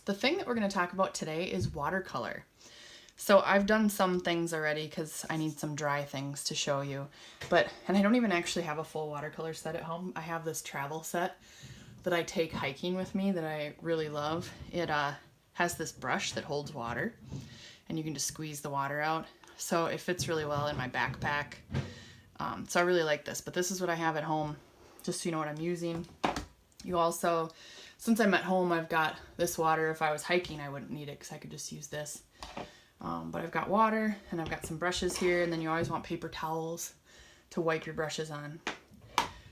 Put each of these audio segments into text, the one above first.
The thing that we're going to talk about today is watercolor. So I've done some things already because I need some dry things to show you. And I don't even actually have a full watercolor set at home. I have this travel set that I take hiking with me that I really love. It has this brush that holds water and you can just squeeze the water out. So it fits really well in my backpack. So I really like this, but this is what I have at home, just so you know what I'm using. You also, since I'm at home, I've got this water. If I was hiking, I wouldn't need it because I could just use this. But I've got water and I've got some brushes here, and then you always want paper towels to wipe your brushes on.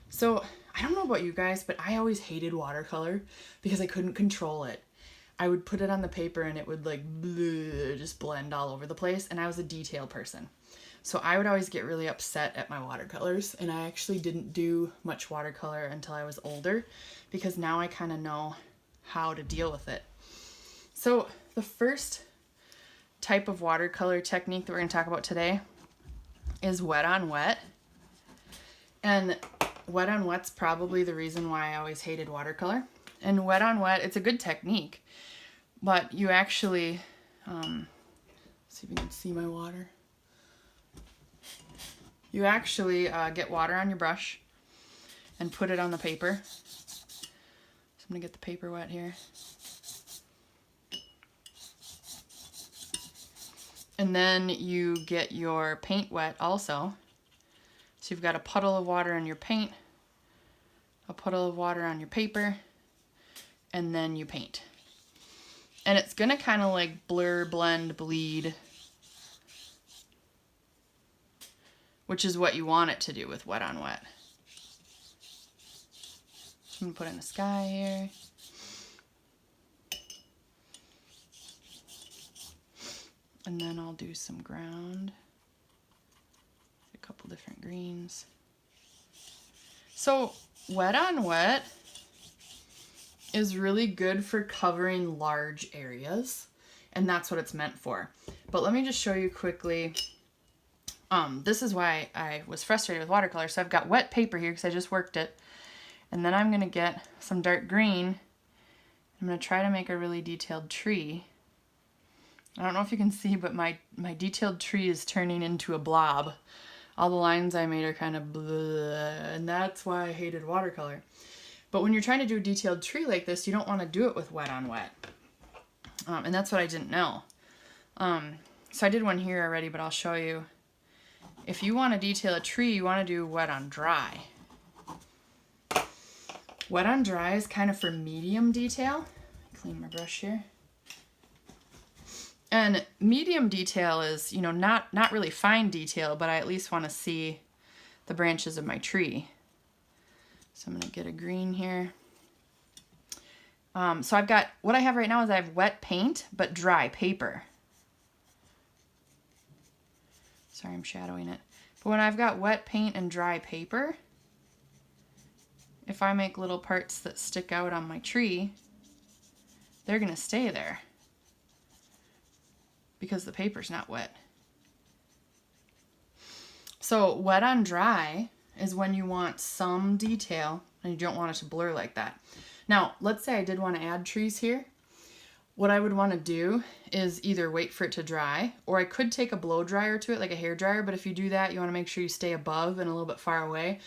So I don't know about you guys, but I always hated watercolor because I couldn't control it. I would put it on the paper and it would like just blend all over the place, and I was a detail person. So I would always get really upset at my watercolors, and I actually didn't do much watercolor until I was older because now I kind of know how to deal with it. So the first type of watercolor technique that we're going to talk about today is wet on wet. And wet on wet's probably the reason why I always hated watercolor. And wet on wet, it's a good technique, but you actually, see if you can see my water. You actually get water on your brush and put it on the paper. So I'm going to get the paper wet here. And then you get your paint wet also. So you've got a puddle of water on your paint, a puddle of water on your paper, and then you paint. And it's gonna kind of like blur, blend, bleed, which is what you want it to do with wet on wet. I'm gonna put in the sky here. And then I'll do some ground, a couple different greens. So wet on wet is really good for covering large areas, and that's what it's meant for. But let me just show you quickly. This is why I was frustrated with watercolor. So I've got wet paper here because I just worked it. And then I'm gonna get some dark green. I'm gonna try to make a really detailed tree. I don't know if you can see, but my detailed tree is turning into a blob. All the lines I made are kind of bleh, and that's why I hated watercolor. But when you're trying to do a detailed tree like this, you don't want to do it with wet on wet. And that's what I didn't know. So I did one here already, but I'll show you. If you want to detail a tree, you want to do wet on dry. Wet on dry is kind of for medium detail. Clean my brush here. And medium detail is, you know, not really fine detail, but I at least want to see the branches of my tree. So I'm going to get a green here. So I've got, what I have right now is I have wet paint, but dry paper. Sorry, I'm shadowing it. But when I've got wet paint and dry paper, if I make little parts that stick out on my tree, they're going to stay there because the paper's not wet. So wet on dry is when you want some detail and you don't want it to blur like that. Now, let's say I did want to add trees here. What I would want to do is either wait for it to dry, or I could take a blow dryer to it, like a hair dryer, but if you do that, you want to make sure you stay above and a little bit far away,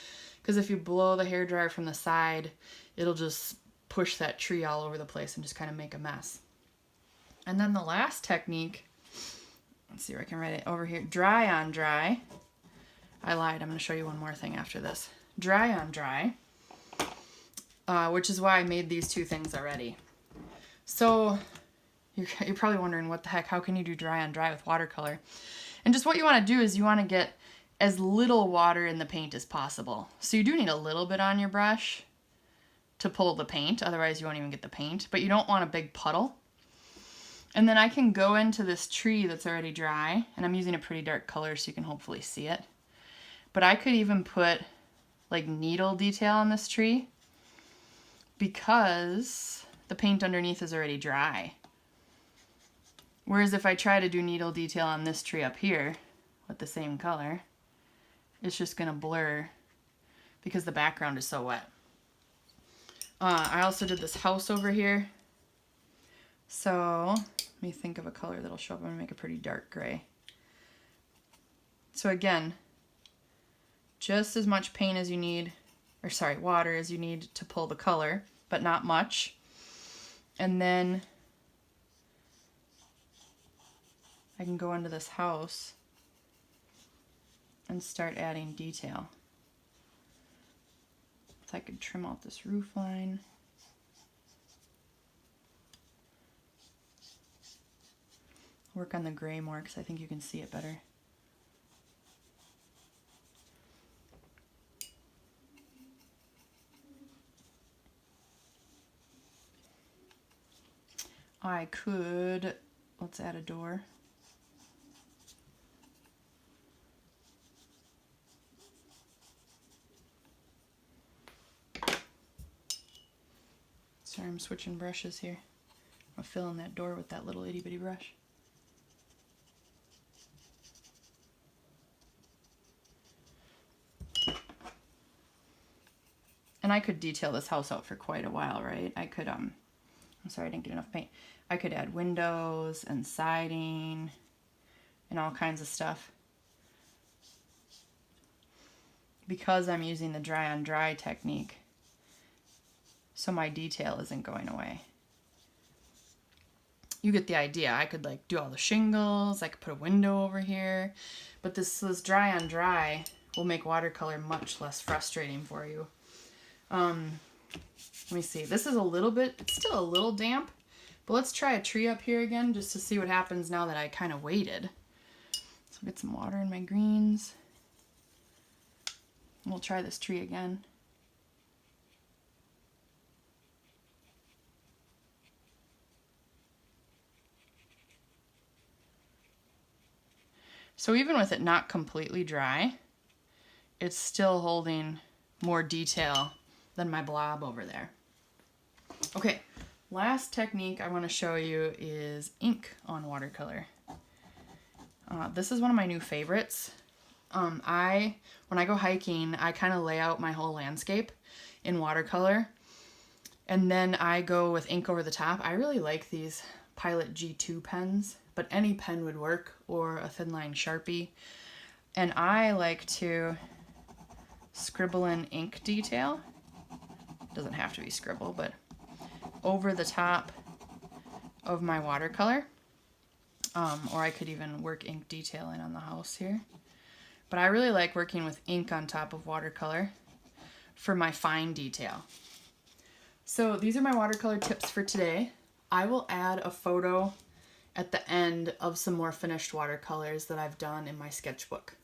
because if you blow the hair dryer from the side, it'll just push that tree all over the place and just kind of make a mess. And then the last technique, let's see if I can write it over here, dry on dry. I lied, I'm going to show you one more thing after this. Dry on dry, which is why I made these two things already. So you're probably wondering, what the heck, how can you do dry on dry with watercolor? And just what you want to do is you want to get as little water in the paint as possible. So you do need a little bit on your brush to pull the paint, otherwise you won't even get the paint, but you don't want a big puddle. And then I can go into this tree that's already dry, and I'm using a pretty dark color so you can hopefully see it. But I could even put like needle detail on this tree because the paint underneath is already dry. Whereas if I try to do needle detail on this tree up here with the same color, it's just gonna blur because the background is so wet. I also did this house over here So let me think of a color that'll show up. I'm gonna make a pretty dark gray. So again, just as much paint as you need, or sorry, water as you need to pull the color, but not much. And then I can go into this house and start adding detail. So I could trim out this roof line. Work on the gray more because I think you can see it better. I could, let's add a door. Sorry, I'm switching brushes here. I'm gonna fill in that door with that little itty bitty brush. And I could detail this house out for quite a while, right? I could, I'm sorry I didn't get enough paint. I could add windows and siding and all kinds of stuff. Because I'm using the dry on dry technique, so my detail isn't going away. You get the idea. I could like do all the shingles, I could put a window over here, but this dry on dry will make watercolor much less frustrating for you. Let me see, this is a little bit, it's still a little damp, but let's try a tree up here again just to see what happens now that I kind of waited. So get some water in my greens. We'll try this tree again. So even with it not completely dry, it's still holding more detail than my blob over there. Okay, last technique I want to show you is ink on watercolor. This is one of my new favorites. When I go hiking, I kind of lay out my whole landscape in watercolor, and then I go with ink over the top. I really like these Pilot G2 pens, but any pen would work, or a thin line Sharpie. And I like to scribble in ink detail. Doesn't have to be scribble, but over the top of my watercolor. Or I could even work ink detail in on the house here. But I really like working with ink on top of watercolor for my fine detail. So these are my watercolor tips for today. I will add a photo at the end of some more finished watercolors that I've done in my sketchbook.